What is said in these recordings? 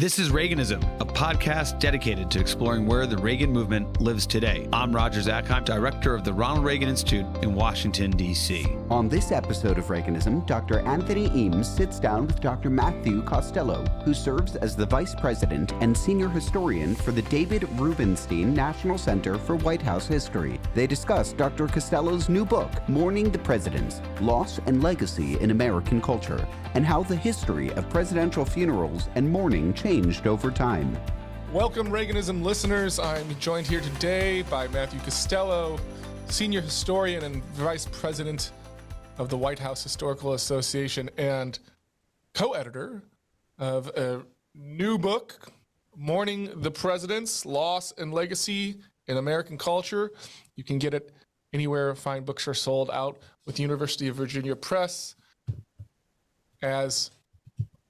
This is Reaganism, a podcast dedicated to exploring where the Reagan movement lives today. I'm Roger Zakheim, director of the Ronald Reagan Institute in Washington, D.C. On this episode of Reaganism, Dr. Anthony Eames sits down with Dr. Matthew Costello, who serves as the vice president and senior historian for the David Rubenstein National Center for White House History. They discuss Dr. Costello's new book, Mourning the Presidents, Loss and Legacy in American Culture, and how the history of presidential funerals and mourning changed over time. Welcome, Reaganism listeners. I'm joined here today by Matthew Costello, senior historian and vice president of the White House Historical Association and co-editor of a new book, Mourning the Presidents, Loss and Legacy in American Culture. You can get it anywhere fine books are sold, out with University of Virginia Press. As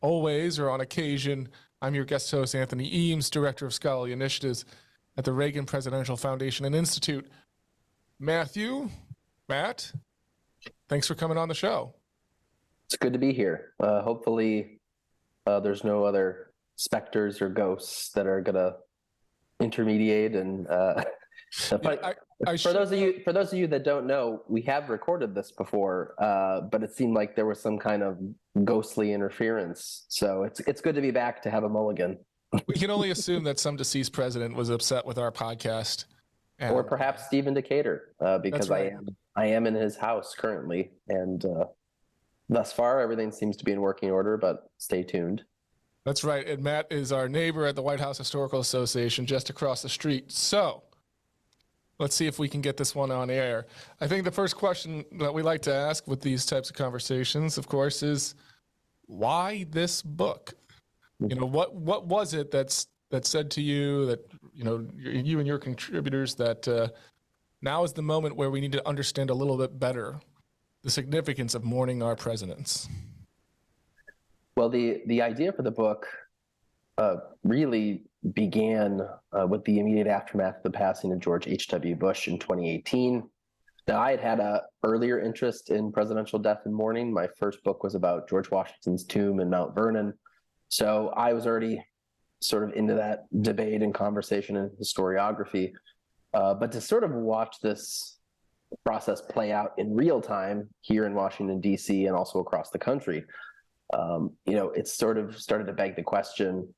always, or on occasion, I'm your guest host, Anthony Eames, Director of Scholarly Initiatives at the Reagan Presidential Foundation and Institute. Matt, thanks for coming on the show. It's good to be here. Hopefully, there's no other specters or ghosts that are going to intermediate. And for those of you that don't know, we have recorded this before, but it seemed like there was some kind of ghostly interference. So it's good to be back to have a mulligan. We can only assume that some deceased president was upset with our podcast, or perhaps Stephen Decatur, because right. I am in his house currently, and thus far everything seems to be in working order. But stay tuned. That's right, and Matt is our neighbor at the White House Historical Association, just across the street. So let's see if we can get this one on air. I think the first question that we like to ask with these types of conversations, of course, is why this book? You know, what was it that said to you that, you know, you and your contributors that now is the moment where we need to understand a little bit better the significance of mourning our presidents? Well, the idea for the book really began with the immediate aftermath of the passing of George H.W. Bush in 2018. Now, I had an earlier interest in presidential death and mourning. My first book was about George Washington's tomb in Mount Vernon. So I was already sort of into that debate and conversation and historiography. But to sort of watch this process play out in real time here in Washington, D.C., and also across the country, it sort of started to beg the question,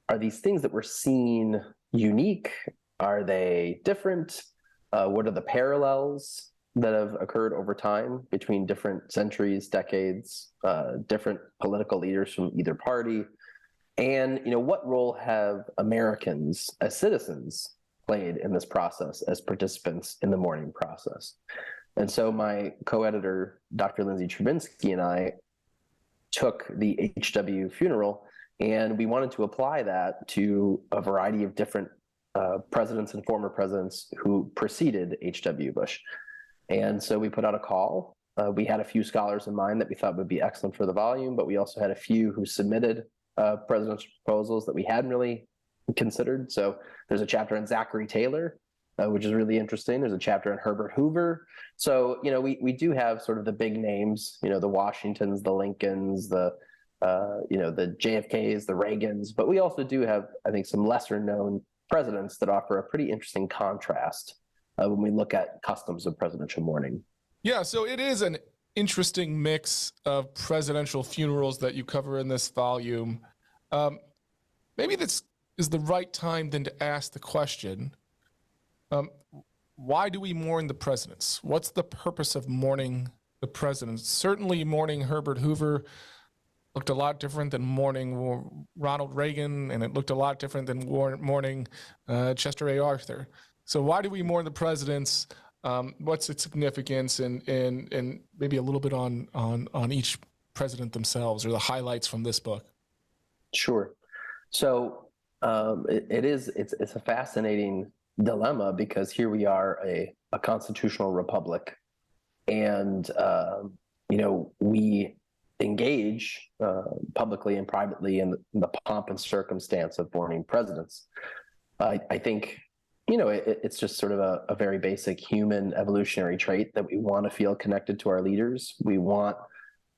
are these things that we're seeing unique? Are they different? What are the parallels that have occurred over time between different centuries, decades, different political leaders from either party? And, what role have Americans as citizens played in this process as participants in the mourning process? And so my co-editor, Dr. Lindsay Trubinsky, and I took the H.W. funeral, and we wanted to apply that to a variety of different presidents and former presidents who preceded H.W. Bush. And so we put out a call. We had a few scholars in mind that we thought would be excellent for the volume, but we also had a few who submitted presidential proposals that we hadn't really considered. So there's a chapter on Zachary Taylor, which is really interesting. There's a chapter on Herbert Hoover. So, we do have sort of the big names, the Washingtons, the Lincolns, the JFKs, the Reagans, but we also do have, I think, some lesser known presidents that offer a pretty interesting contrast when we look at customs of presidential mourning. Yeah, so it is an interesting mix of presidential funerals that you cover in this volume. Maybe this is the right time then to ask the question, why do we mourn the presidents? What's the purpose of mourning the presidents? Certainly mourning Herbert Hoover looked a lot different than mourning Ronald Reagan, and it looked a lot different than mourning Chester A. Arthur. So why do we mourn the presidents? What's its significance, and maybe a little bit on each president themselves, or the highlights from this book? Sure. So it's a fascinating dilemma, because here we are a constitutional republic, and we engage publicly and privately in the pomp and circumstance of mourning presidents. I think it's just sort of a very basic human evolutionary trait that we want to feel connected to our leaders. We want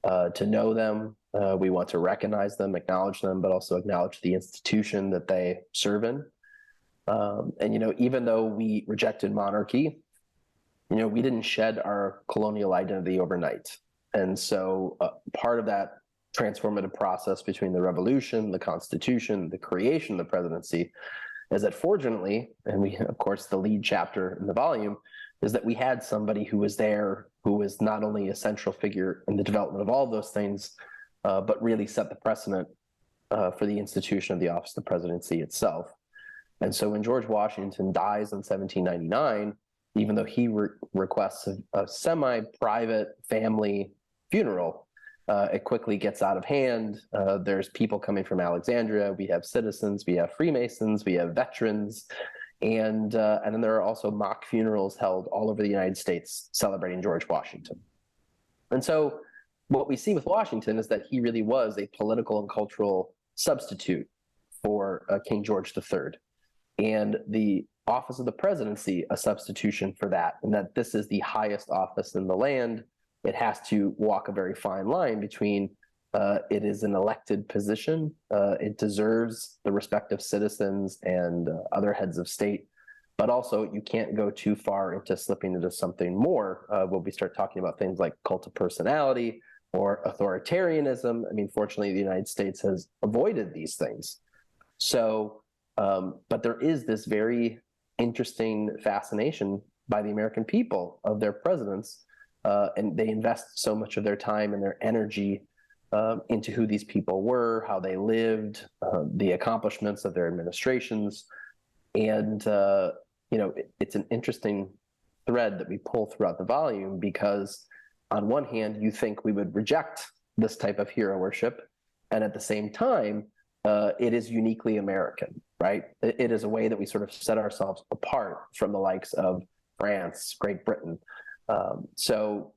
to know them. We want to recognize them, acknowledge them, but also acknowledge the institution that they serve in. And even though we rejected monarchy, we didn't shed our colonial identity overnight. And so part of that transformative process between the revolution, the Constitution, the creation of the presidency is that fortunately, and we, of course, the lead chapter in the volume is that we had somebody who was there, who was not only a central figure in the development of all of those things, but really set the precedent for the institution of the office of the presidency itself. And so when George Washington dies in 1799, even though he requests a semi-private family funeral, it quickly gets out of hand. There's people coming from Alexandria. We have citizens, we have Freemasons, we have veterans, and then there are also mock funerals held all over the United States celebrating George Washington. And so what we see with Washington is that he really was a political and cultural substitute for King George III. And the office of the presidency, a substitution for that, and that this is the highest office in the land. It has to walk a very fine line between it is an elected position, it deserves the respect of citizens and other heads of state, but also you can't go too far into slipping into something more when we start talking about things like cult of personality or authoritarianism. I mean, fortunately, the United States has avoided these things. So, but there is this very interesting fascination by the American people of their presidents, and they invest so much of their time and their energy into who these people were, how they lived, the accomplishments of their administrations. And, it's an interesting thread that we pull throughout the volume, because on one hand, you think we would reject this type of hero worship, and at the same time, it is uniquely American, right? It is a way that we sort of set ourselves apart from the likes of France, Great Britain. So,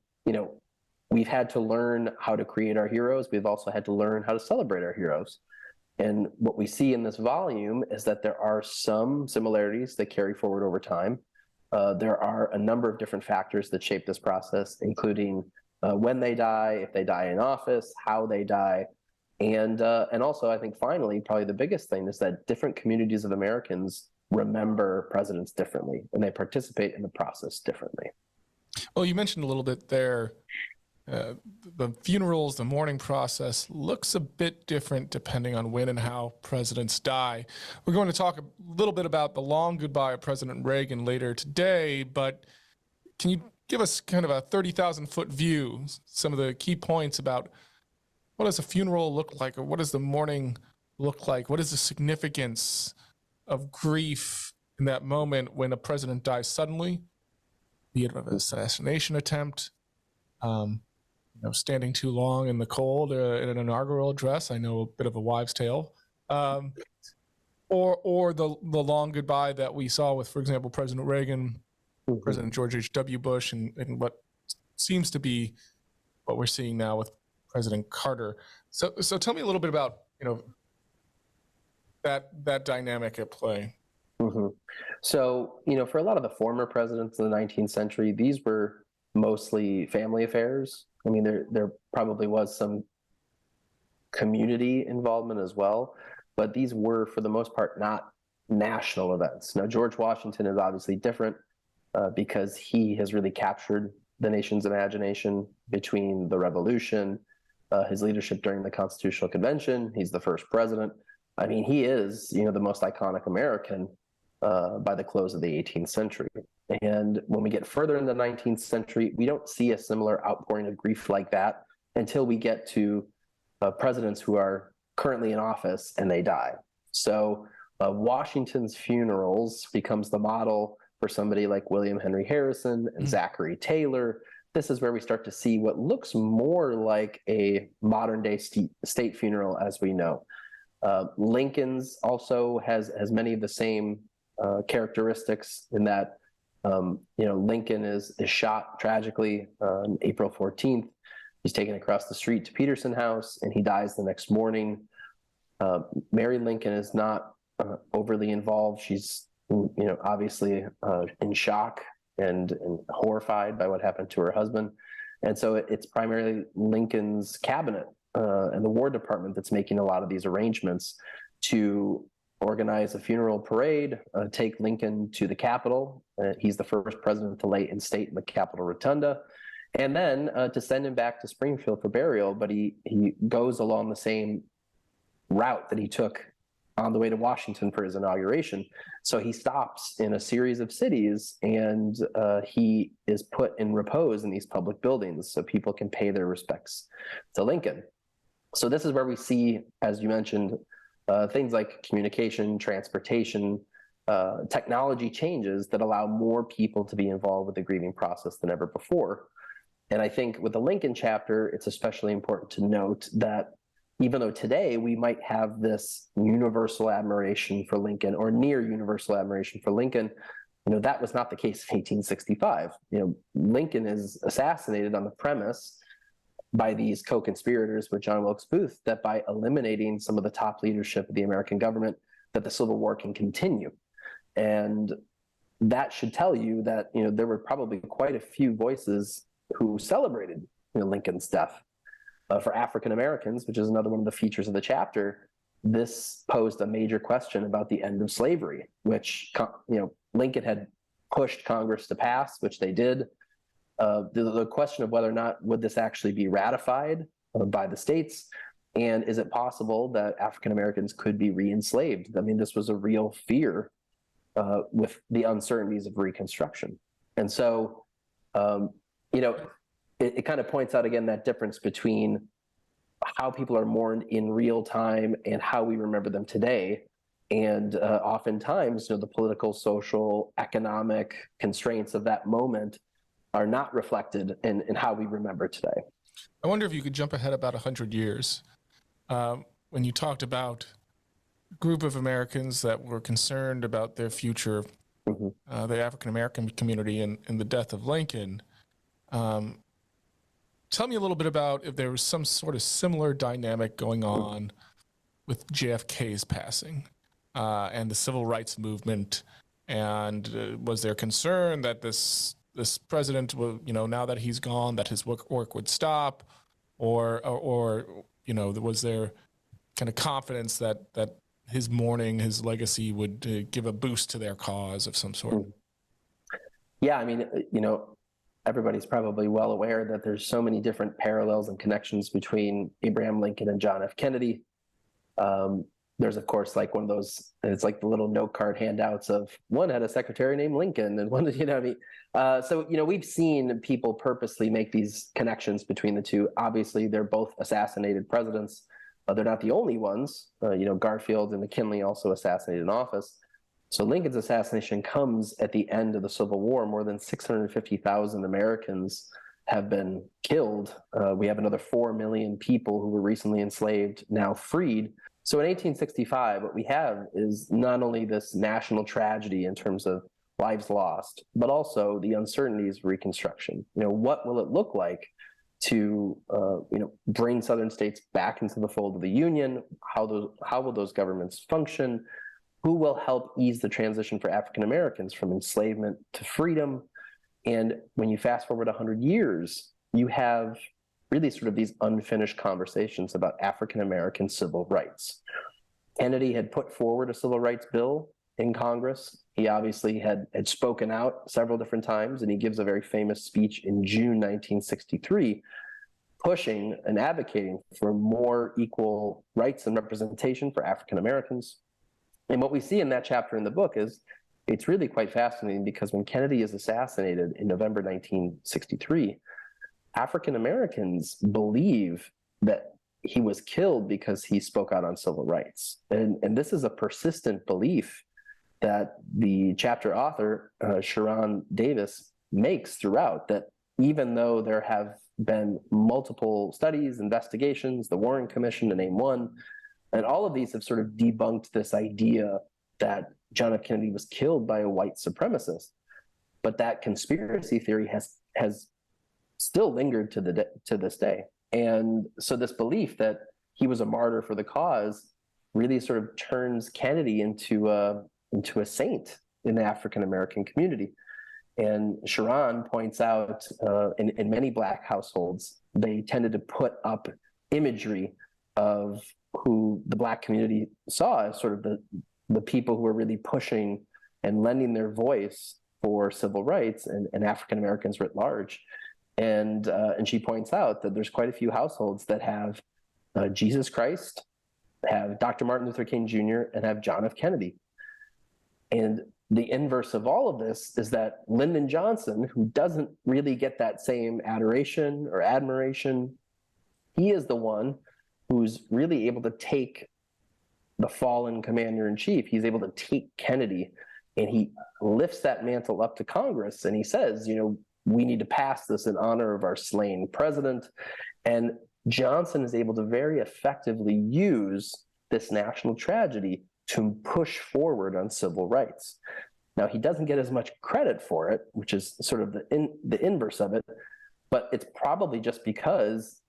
we've had to learn how to create our heroes. We've also had to learn how to celebrate our heroes. And what we see in this volume is that there are some similarities that carry forward over time. There are a number of different factors that shape this process, including when they die, if they die in office, how they die. And also, I think finally, probably the biggest thing is that different communities of Americans remember presidents differently, and they participate in the process differently. Well, you mentioned a little bit there, the funerals, the mourning process looks a bit different depending on when and how presidents die. We're going to talk a little bit about the long goodbye of President Reagan later today, but can you give us kind of a 30,000-foot view, some of the key points about what does a funeral look like, or what does the mourning look like? What is the significance of grief in that moment when a president dies suddenly, be it an assassination attempt, standing too long in the cold in an inaugural address? I know, a bit of a wives' tale. Or the long goodbye that we saw with, for example, President Reagan, President George H.W. Bush, and what seems to be what we're seeing now with President Carter. So tell me a little bit about that dynamic at play. Mm-hmm. So for a lot of the former presidents in the 19th century, these were mostly family affairs. I mean, there probably was some community involvement as well, but these were, for the most part, not national events. Now, George Washington is obviously different because he has really captured the nation's imagination between the Revolution, his leadership during the Constitutional Convention. He's the first president. I mean, he is, the most iconic American by the close of the 18th century. And when we get further in the 19th century, we don't see a similar outpouring of grief like that until we get to presidents who are currently in office and they die. So Washington's funerals becomes the model for somebody like William Henry Harrison and Zachary Taylor. This is where we start to see what looks more like a modern day state funeral as we know. Lincoln's also has many of the same characteristics in that Lincoln is shot tragically on April 14th. He's taken across the street to Peterson House, and he dies the next morning. Mary Lincoln is not overly involved. She's, obviously in shock and horrified by what happened to her husband. And so it's primarily Lincoln's cabinet and the War Department that's making a lot of these arrangements to organize a funeral parade, take Lincoln to the Capitol. He's the first president to lay in state in the Capitol Rotunda, and then to send him back to Springfield for burial. But he goes along the same route that he took on the way to Washington for his inauguration. So he stops in a series of cities, and he is put in repose in these public buildings so people can pay their respects to Lincoln. So this is where we see, as you mentioned, things like communication, transportation, technology changes that allow more people to be involved with the grieving process than ever before. And I think with the Lincoln chapter, it's especially important to note that even though today we might have this universal admiration for Lincoln or near universal admiration for Lincoln, that was not the case in 1865. Lincoln is assassinated on the premise by these co-conspirators with John Wilkes Booth that by eliminating some of the top leadership of the American government, that the Civil War can continue. And that should tell you that there were probably quite a few voices who celebrated Lincoln's death. For African Americans, which is another one of the features of the chapter, this posed a major question about the end of slavery, which Lincoln had pushed Congress to pass, which they did. The question of whether or not would this actually be ratified by the states, and is it possible that African Americans could be re-enslaved? I mean, this was a real fear with the uncertainties of Reconstruction. And so, it kind of points out again that difference between how people are mourned in real time and how we remember them today. And oftentimes, the political, social, economic constraints of that moment are not reflected in how we remember today. I wonder if you could jump ahead about 100 years. When you talked about a group of Americans that were concerned about their future, the African-American community and the death of Lincoln, tell me a little bit about if there was some sort of similar dynamic going on with JFK's passing and the civil rights movement, and was there concern that this president will, now that he's gone, that his work would stop, or was there kind of confidence that his mourning, his legacy would give a boost to their cause of some sort? Yeah, I mean, everybody's probably well aware that there's so many different parallels and connections between Abraham Lincoln and John F. Kennedy. There's, of course, like one of those, it's like the little note card handouts of one had a secretary named Lincoln and one, So, we've seen people purposely make these connections between the two. Obviously, they're both assassinated presidents. They're not the only ones. Garfield and McKinley also assassinated in office. So Lincoln's assassination comes at the end of the Civil War. More than 650,000 Americans have been killed. We have another 4 million people who were recently enslaved now freed. So in 1865, what we have is not only this national tragedy in terms of lives lost, but also the uncertainties of Reconstruction. What will it look like to bring Southern states back into the fold of the Union? How will those governments function? Who will help ease the transition for African Americans from enslavement to freedom? And when you fast forward 100 years, you have really sort of these unfinished conversations about African American civil rights. Kennedy had put forward a civil rights bill in Congress. He obviously had spoken out several different times, and he gives a very famous speech in June 1963, pushing and advocating for more equal rights and representation for African Americans. And what we see in that chapter in the book is it's really quite fascinating, because when Kennedy is assassinated in November 1963, African Americans believe that he was killed because he spoke out on civil rights. And this is a persistent belief that the chapter author, Sharon Davis, makes throughout, that even though there have been multiple studies, investigations, the Warren Commission to name one, and all of these have sort of debunked this idea that John F. Kennedy was killed by a white supremacist. But that conspiracy theory has still lingered to this day. And so this belief that he was a martyr for the cause really sort of turns Kennedy into a saint in the African American community. And Sharon points out in many Black households, they tended to put up imagery of who the Black community saw as sort of the people who were really pushing and lending their voice for civil rights and African Americans writ large. And she points out that there's quite a few households that have Jesus Christ, have Dr. Martin Luther King Jr., and have John F. Kennedy. And the inverse of all of this is that Lyndon Johnson, who doesn't really get that same adoration or admiration, he is the one who's really able to take the fallen commander-in-chief. He's able to take Kennedy, and he lifts that mantle up to Congress, and he says, we need to pass this in honor of our slain president. And Johnson is able to very effectively use this national tragedy to push forward on civil rights. Now, he doesn't get as much credit for it, which is sort of the inverse of it, but it's probably just because,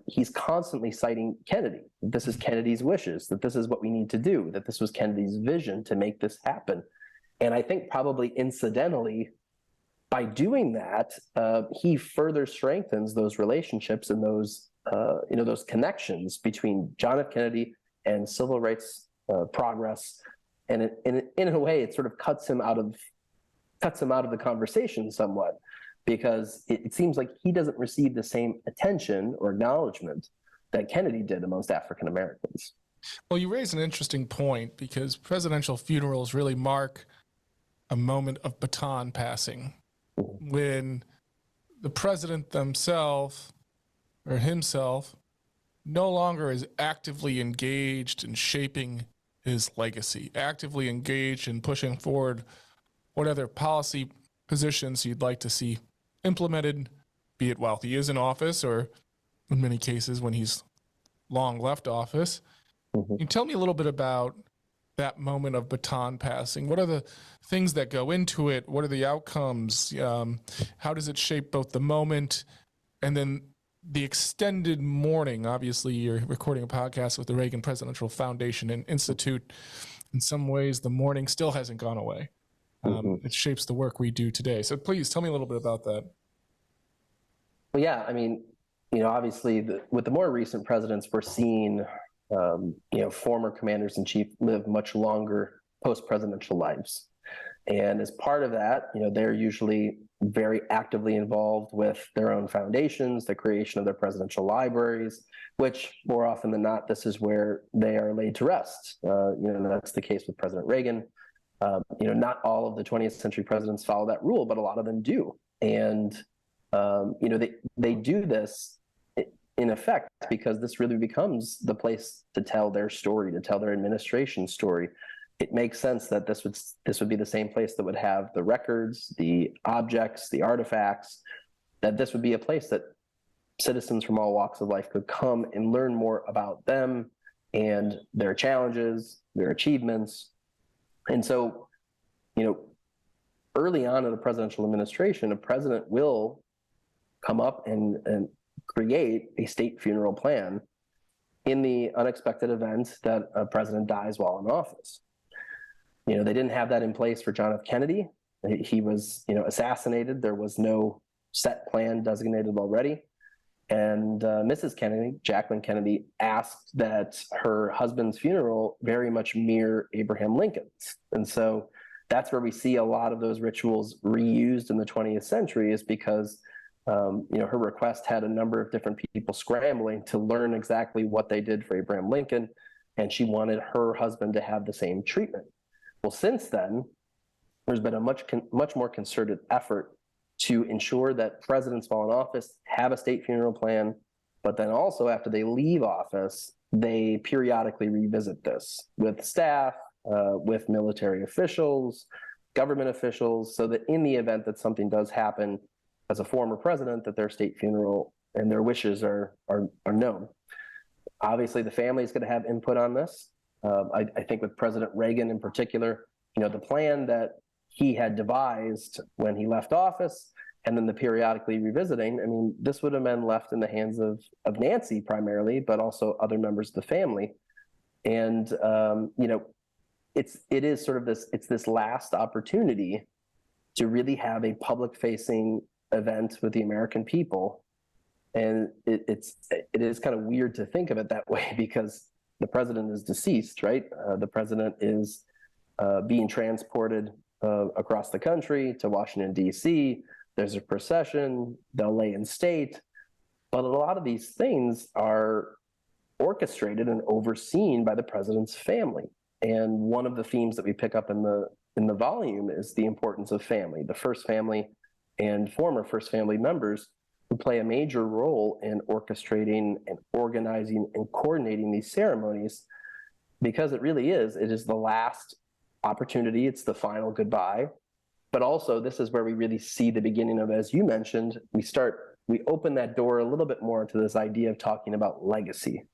he's constantly citing Kennedy. This is Kennedy's wishes, that this is what we need to do, that this was Kennedy's vision to make this happen. And I think probably incidentally, by doing that, he further strengthens those relationships and those connections between John F. Kennedy and civil rights progress, and in a way, it sort of cuts him out of the conversation somewhat, because it seems like he doesn't receive the same attention or acknowledgement that Kennedy did amongst African Americans. Well, you raise an interesting point, because presidential funerals really mark a moment of baton passing, when the president himself no longer is actively engaged in shaping his legacy, actively engaged in pushing forward what other policy positions you'd like to see implemented, be it while he is in office or in many cases when he's long left office. Can you tell me a little bit about that moment of baton passing? What are the things that go into it? What are the outcomes? How does it shape both the moment and then the extended mourning? Obviously, you're recording a podcast with the Reagan Presidential Foundation and Institute. In some ways, the mourning still hasn't gone away. It shapes the work we do today. So please tell me a little bit about that. Well, yeah, obviously, with the more recent presidents, we're seeing, former commanders-in-chief live much longer post-presidential lives. And as part of that, they're usually very actively involved with their own foundations, the creation of their presidential libraries, which more often than not, this is where they are laid to rest. That's the case with President Reagan. Not all of the 20th century presidents follow that rule, but a lot of them do. And, they do this in effect because this really becomes the place to tell their story, to tell their administration story. It makes sense that this would be the same place that would have the records, the objects, the artifacts, that this would be a place that citizens from all walks of life could come and learn more about them and their challenges, their achievements. And so, early on in the presidential administration, a president will come up and create a state funeral plan in the unexpected event that a president dies while in office. They didn't have that in place for John F. Kennedy. He was, assassinated. There was no set plan designated already. And Mrs. Kennedy, Jacqueline Kennedy, asked that her husband's funeral very much mirror Abraham Lincoln's. And so that's where we see a lot of those rituals reused in the 20th century, is because her request had a number of different people scrambling to learn exactly what they did for Abraham Lincoln, and she wanted her husband to have the same treatment. Well, since then, there's been a much more concerted effort to ensure that presidents while in office have a state funeral plan, but then also after they leave office, they periodically revisit this with staff, with military officials, government officials, so that in the event that something does happen as a former president, that their state funeral and their wishes are known. Obviously, the family is going to have input on this. I think with President Reagan in particular, the plan that he had devised when he left office, and then the periodically revisiting, this would have been left in the hands of Nancy primarily, but also other members of the family. And, it is sort of this last opportunity to really have a public-facing event with the American people. And it is kind of weird to think of it that way because the president is deceased, right? The president is being transported across the country to Washington, D.C. There's a procession, they'll lay in state. But a lot of these things are orchestrated and overseen by the president's family. And one of the themes that we pick up in the volume is the importance of family, the first family and former first family members who play a major role in orchestrating and organizing and coordinating these ceremonies, because it is the last opportunity, it's the final goodbye. But also this is where we really see the beginning of, as you mentioned, we open that door a little bit more to this idea of talking about legacy,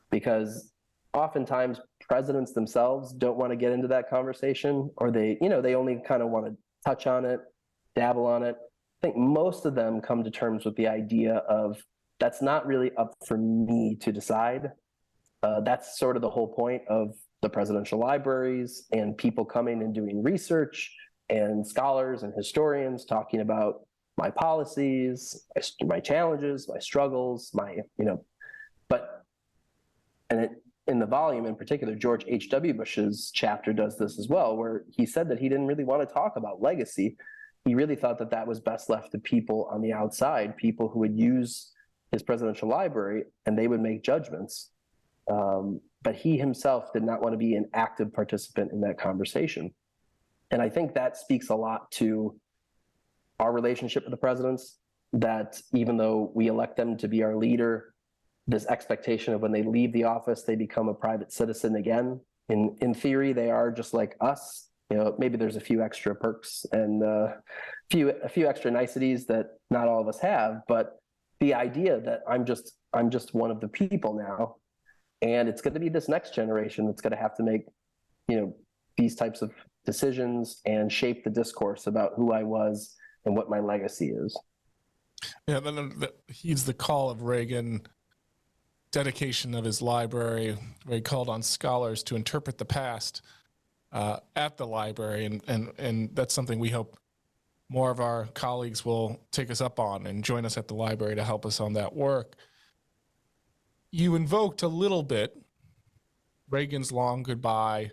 because oftentimes presidents themselves don't want to get into that conversation, or they only kind of want to touch on it, dabble on it. I think most of them come to terms with the idea of that's not really up for me to decide. That's sort of the whole point of the presidential libraries and people coming and doing research, and scholars and historians talking about my policies, my challenges, my struggles, in the volume in particular, George H.W. Bush's chapter does this as well, where he said that he didn't really want to talk about legacy. He really thought that that was best left to people on the outside, people who would use his presidential library and they would make judgments. But he himself did not want to be an active participant in that conversation. And I think that speaks a lot to our relationship with the presidents, that even though we elect them to be our leader, this expectation of when they leave the office, they become a private citizen again. In theory, they are just like us. Maybe there's a few extra perks and a few extra niceties that not all of us have, but the idea that I'm just one of the people now, and it's going to be this next generation that's going to have to make, these types of decisions and shape the discourse about who I was and what my legacy is. Yeah, then heeds the call of Reagan, dedication of his library, where he called on scholars to interpret the past at the library, and that's something we hope more of our colleagues will take us up on and join us at the library to help us on that work. You invoked a little bit Reagan's long goodbye,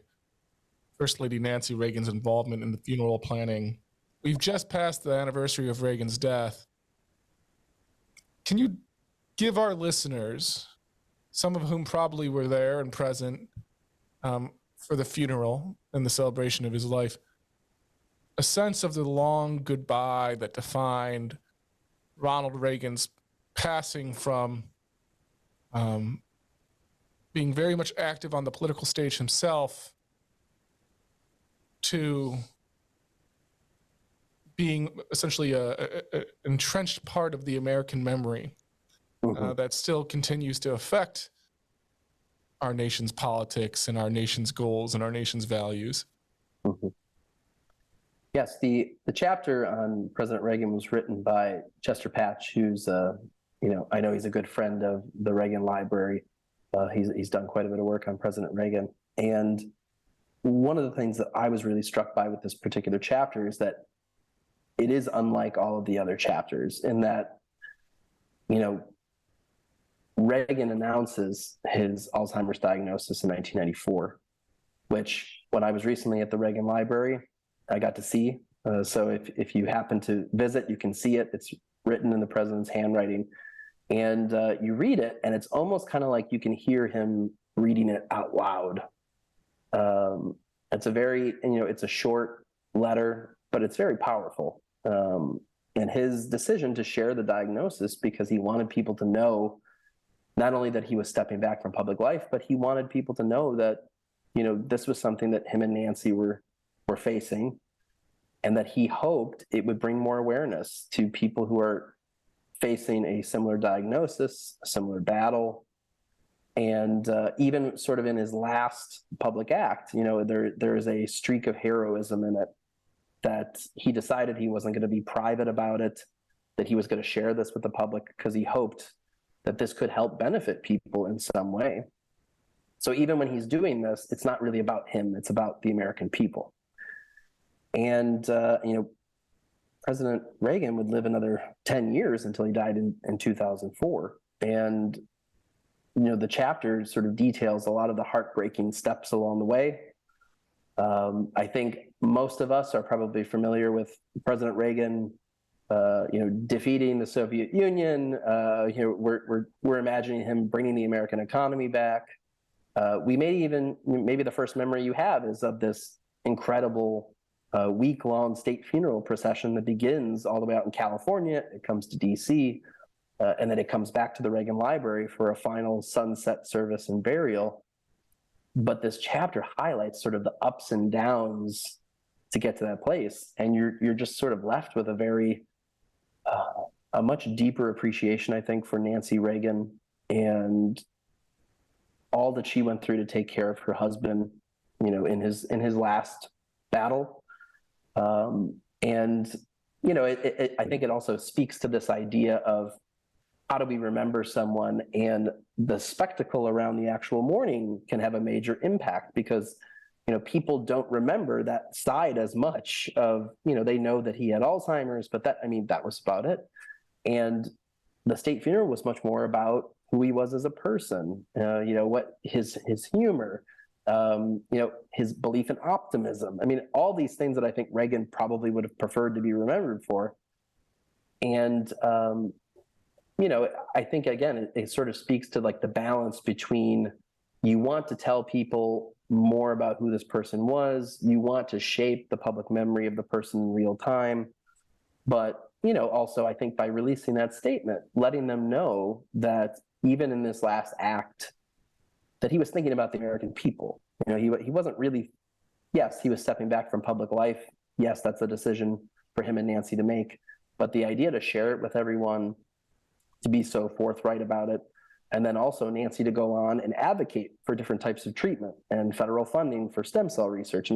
First Lady Nancy Reagan's involvement in the funeral planning. We've just passed the anniversary of Reagan's death. Can you give our listeners, some of whom probably were there and present for the funeral and the celebration of his life, a sense of the long goodbye that defined Ronald Reagan's passing from being very much active on the political stage himself to being essentially an entrenched part of the American memory that still continues to affect our nation's politics and our nation's goals and our nation's values. Mm-hmm. Yes, the chapter on President Reagan was written by Chester Patch, who's I know he's a good friend of the Reagan Library. He's done quite a bit of work on President Reagan. And one of the things that I was really struck by with this particular chapter is that it is unlike all of the other chapters in that, Reagan announces his Alzheimer's diagnosis in 1994, which when I was recently at the Reagan Library, I got to see. So if you happen to visit, you can see it. It's written in the president's handwriting. And you read it, and it's almost kind of like you can hear him reading it out loud. It's it's a short letter, but it's very powerful. And his decision to share the diagnosis because he wanted people to know not only that he was stepping back from public life, but he wanted people to know that, this was something that him and Nancy were facing, and that he hoped it would bring more awareness to people who are facing a similar diagnosis, a similar battle. And even sort of in his last public act, there is a streak of heroism in it, that he decided he wasn't going to be private about it, that he was going to share this with the public because he hoped that this could help benefit people in some way. So even when he's doing this, it's not really about him, it's about the American people. And, President Reagan would live another 10 years until he died in 2004. And, the chapter sort of details a lot of the heartbreaking steps along the way. I think most of us are probably familiar with President Reagan, defeating the Soviet Union. We're imagining him bringing the American economy back. Maybe the first memory you have is of this incredible week-long state funeral procession that begins all the way out in California. It comes to DC, and then it comes back to the Reagan Library for a final sunset service and burial. But this chapter highlights sort of the ups and downs to get to that place, and you're just sort of left with a much deeper appreciation, I think, for Nancy Reagan and all that she went through to take care of her husband, in his last battle. I think it also speaks to this idea of how do we remember someone, and the spectacle around the actual mourning can have a major impact because, people don't remember that side as much of, they know that he had Alzheimer's, but that was about it. And the state funeral was much more about who he was as a person, what his humor, his belief in optimism. All these things that I think Reagan probably would have preferred to be remembered for. And, I think, again, it sort of speaks to like the balance between you want to tell people more about who this person was, you want to shape the public memory of the person in real time, but, also I think by releasing that statement, letting them know that even in this last act, that he was thinking about the American people. He wasn't really, yes, he was stepping back from public life. Yes, that's a decision for him and Nancy to make. But the idea to share it with everyone, to be so forthright about it, and then also Nancy to go on and advocate for different types of treatment and federal funding for stem cell research.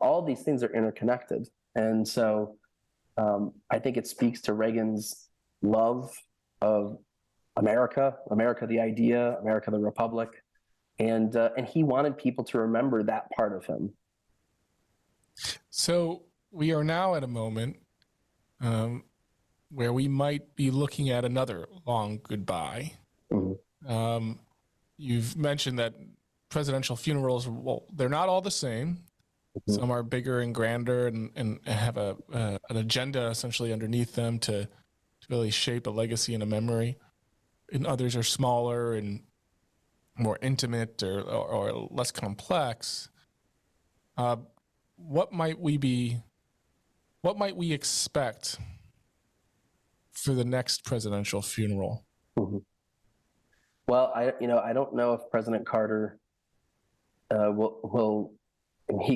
All these things are interconnected. And so I think it speaks to Reagan's love of America, the idea, America, the republic. And he wanted people to remember that part of him. So we are now at a moment where we might be looking at another long goodbye. Mm-hmm. You've mentioned that presidential funerals, well, they're not all the same. Mm-hmm. Some are bigger and grander and have an agenda essentially underneath them to really shape a legacy and a memory. And others are smaller and more intimate or less complex. What might we expect for the next presidential funeral? Mm-hmm. Well, I don't know if President Carter will.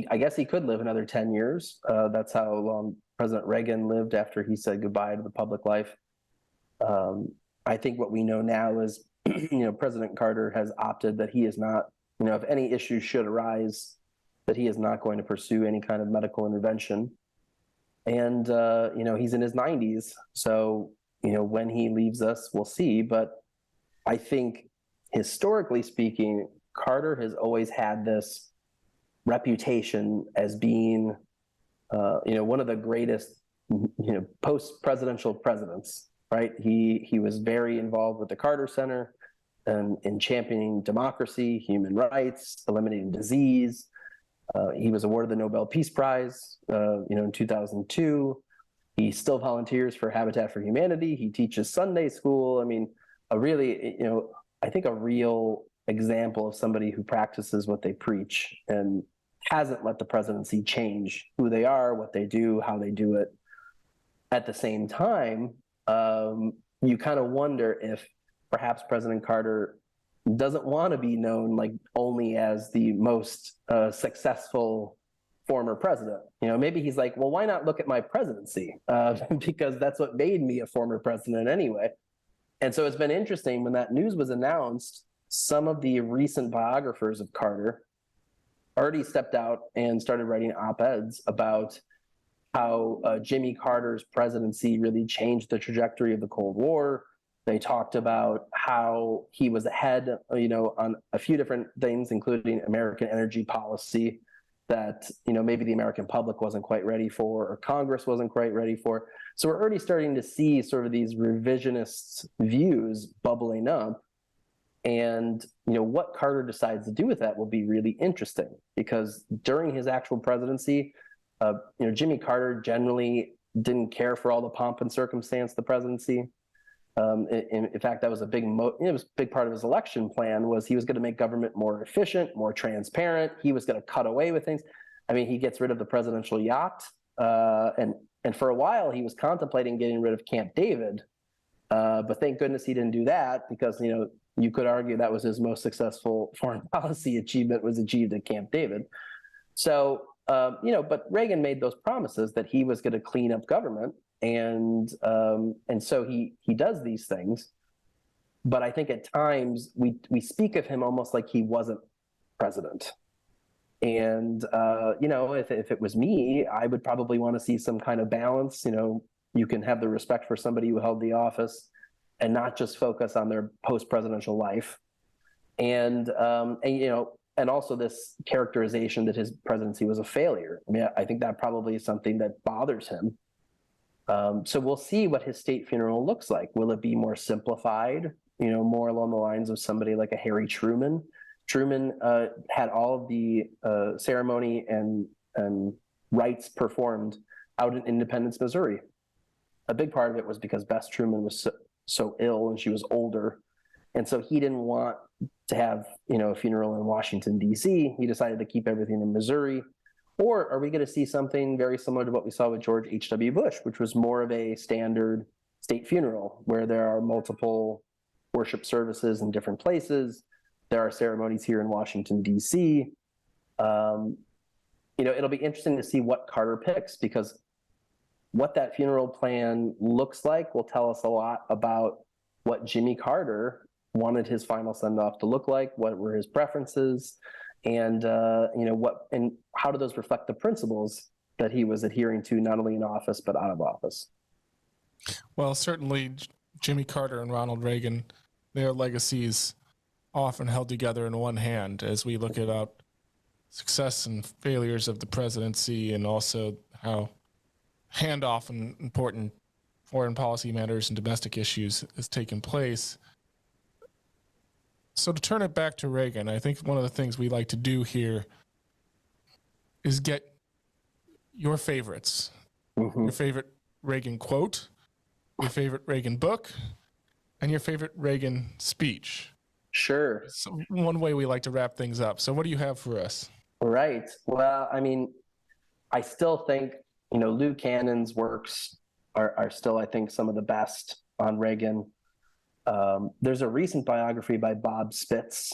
I guess he could live another 10 years. That's how long President Reagan lived after he said goodbye to the public life. I think what we know now is, President Carter has opted that he is not, if any issues should arise, that he is not going to pursue any kind of medical intervention. And, he's in his 90s. So, when he leaves us, we'll see. But I think historically speaking, Carter has always had this reputation as being, one of the greatest, post-presidential presidents, right? He was very involved with the Carter Center and in championing democracy, human rights, eliminating disease. He was awarded the Nobel Peace Prize, in 2002. He still volunteers for Habitat for Humanity. He teaches Sunday school. I think a real example of somebody who practices what they preach and hasn't let the presidency change who they are, what they do, how they do it. At the same time, you kind of wonder if perhaps President Carter doesn't want to be known like only as the most successful former president. Maybe he's like, well, why not look at my presidency? Because that's what made me a former president anyway. And so it's been interesting when that news was announced, some of the recent biographers of Carter already stepped out and started writing op-eds about how Jimmy Carter's presidency really changed the trajectory of the Cold War. They talked about how he was ahead, on a few different things, including American energy policy. that, maybe the American public wasn't quite ready for, or Congress wasn't quite ready for. So we're already starting to see sort of these revisionist views bubbling up. And, what Carter decides to do with that will be really interesting, because during his actual presidency, Jimmy Carter generally didn't care for all the pomp and circumstance of the presidency. In fact, that was a big part of his election plan. Was he was going to make government more efficient, more transparent. He was going to cut away with things. I mean, he gets rid of the presidential yacht, and for a while he was contemplating getting rid of Camp David, but thank goodness he didn't do that, because you could argue that was his most successful foreign policy achievement, was achieved at Camp David. So but Reagan made those promises that he was going to clean up government. And so he does these things, but I think at times we speak of him almost like he wasn't president. And if it was me, I would probably want to see some kind of balance. You can have the respect for somebody who held the office and not just focus on their post-presidential life, and also this characterization that his presidency was a failure. I mean, I think that probably is something that bothers him. So we'll see what his state funeral looks like. Will it be more simplified, more along the lines of somebody like a Harry Truman? Truman had all of the ceremony and rites performed out in Independence, Missouri. A big part of it was because Bess Truman was so ill and she was older. And so he didn't want to have, a funeral in Washington, D.C. He decided to keep everything in Missouri. Or are we going to see something very similar to what we saw with George H.W. Bush, which was more of a standard state funeral where there are multiple worship services in different places? There are ceremonies here in Washington, D.C. It'll be interesting to see what Carter picks, because what that funeral plan looks like will tell us a lot about what Jimmy Carter wanted his final send-off to look like, what were his preferences, and and how do those reflect the principles that he was adhering to, not only in office but out of office. Well, certainly Jimmy Carter and Ronald Reagan, their legacies often held together in one hand as we look at success and failures of the presidency, and also how handoff in important foreign policy matters and domestic issues has taken place. So to turn it back to Reagan, I think one of the things we like to do here is get your favorites, your favorite Reagan quote, your favorite Reagan book, and your favorite Reagan speech. Sure. So one way we like to wrap things up. So what do you have for us? Right. Well, I mean, I still think, Lou Cannon's works are still, I think, some of the best on Reagan. There's a recent biography by Bob Spitz,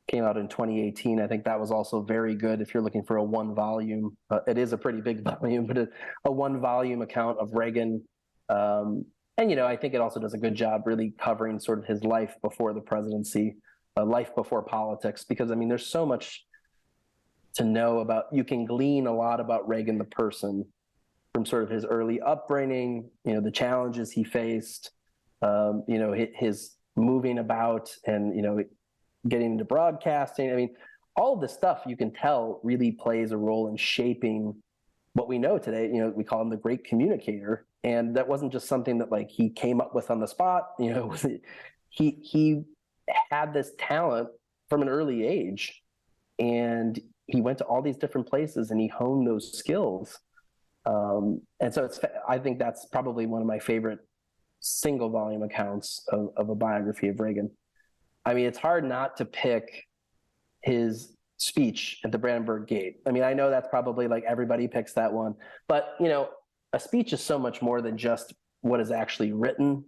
came out in 2018. I think that was also very good if you're looking for a one volume. It is a pretty big volume, but a one volume account of Reagan. And, I think it also does a good job really covering sort of his life before the presidency, life before politics, because, I mean, there's so much to know about. You can glean a lot about Reagan, the person, from sort of his early upbringing, the challenges he faced, his moving about and, getting into broadcasting. I mean, all of this stuff you can tell really plays a role in shaping what we know today. We call him the great communicator. And that wasn't just something that like he came up with on the spot. He had this talent from an early age, and he went to all these different places and he honed those skills. And so I think that's probably one of my favorite single volume accounts of a biography of Reagan. I mean, it's hard not to pick his speech at the Brandenburg Gate. I mean, I know that's probably like everybody picks that one, but a speech is so much more than just what is actually written.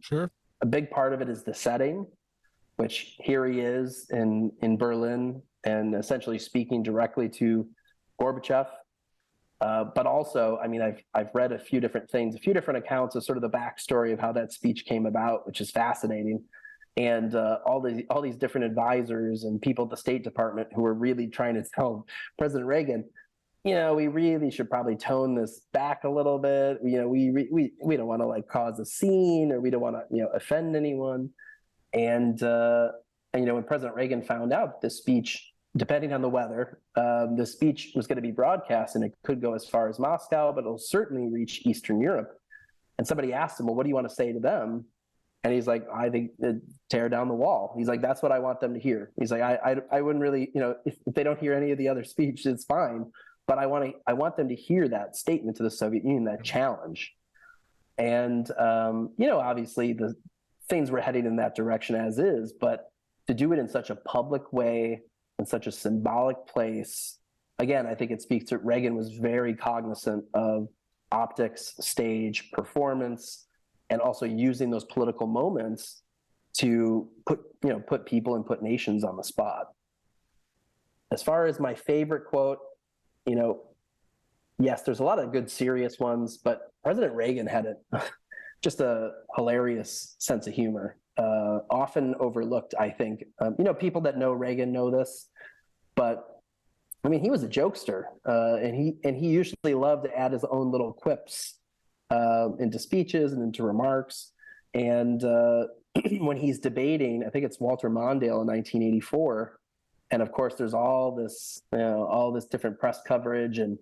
Sure. A big part of it is the setting, which here he is in Berlin and essentially speaking directly to Gorbachev. But also, I mean, I've read a few different things, a few different accounts of sort of the backstory of how that speech came about, which is fascinating. And all these different advisors and people at the State Department who were really trying to tell President Reagan, we really should probably tone this back a little bit. We don't want to like cause a scene, or we don't want to offend anyone. And when President Reagan found out this speech depending on the weather, the speech was going to be broadcast, and it could go as far as Moscow, but it'll certainly reach Eastern Europe. And somebody asked him, well, what do you want to say to them? And he's like, I think tear down the wall. He's like, that's what I want them to hear. He's like, I wouldn't really, if they don't hear any of the other speech, it's fine. But I want them to hear that statement to the Soviet Union, that challenge. And, obviously the things were heading in that direction as is, but to do it in such a public way, in such a symbolic place, again, I think it speaks to Reagan was very cognizant of optics, stage, performance, and also using those political moments to put people and put nations on the spot. As far as my favorite quote, yes, there's a lot of good serious ones, but President Reagan had just a hilarious sense of humor, often overlooked, I think. People that know Reagan know this, but I mean, he was a jokester, and he usually loved to add his own little quips into speeches and into remarks. And when he's debating, I think it's Walter Mondale in 1984, and of course, there's all this different press coverage, and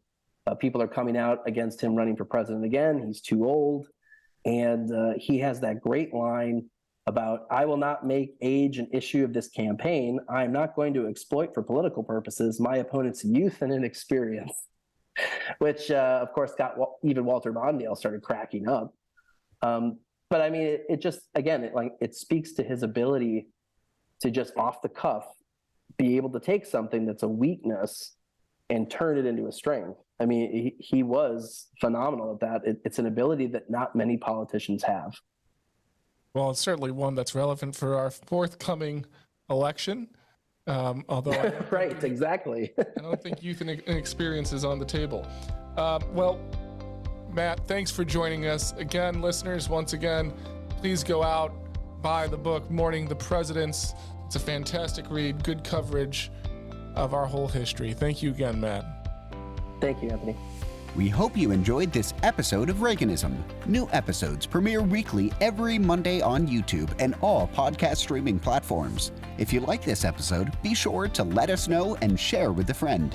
people are coming out against him running for president again. He's too old, and he has that great line about, I will not make age an issue of this campaign. I am not going to exploit for political purposes my opponent's youth and inexperience, which of course got even Walter Mondale started cracking up. But I mean, it just, again, it speaks to his ability to just off the cuff be able to take something that's a weakness and turn it into a strength. I mean, he was phenomenal at that. It's an ability that not many politicians have. Well, it's certainly one that's relevant for our forthcoming election. Although right, exactly. I don't think youth and experience is on the table. Well, Matt, thanks for joining us. Again, listeners, once again, please go out, buy the book, Mourning the Presidents. It's a fantastic read, good coverage of our whole history. Thank you again, Matt. Thank you, Anthony. We hope you enjoyed this episode of Reaganism. New episodes premiere weekly every Monday on YouTube and all podcast streaming platforms. If you like this episode, be sure to let us know and share with a friend.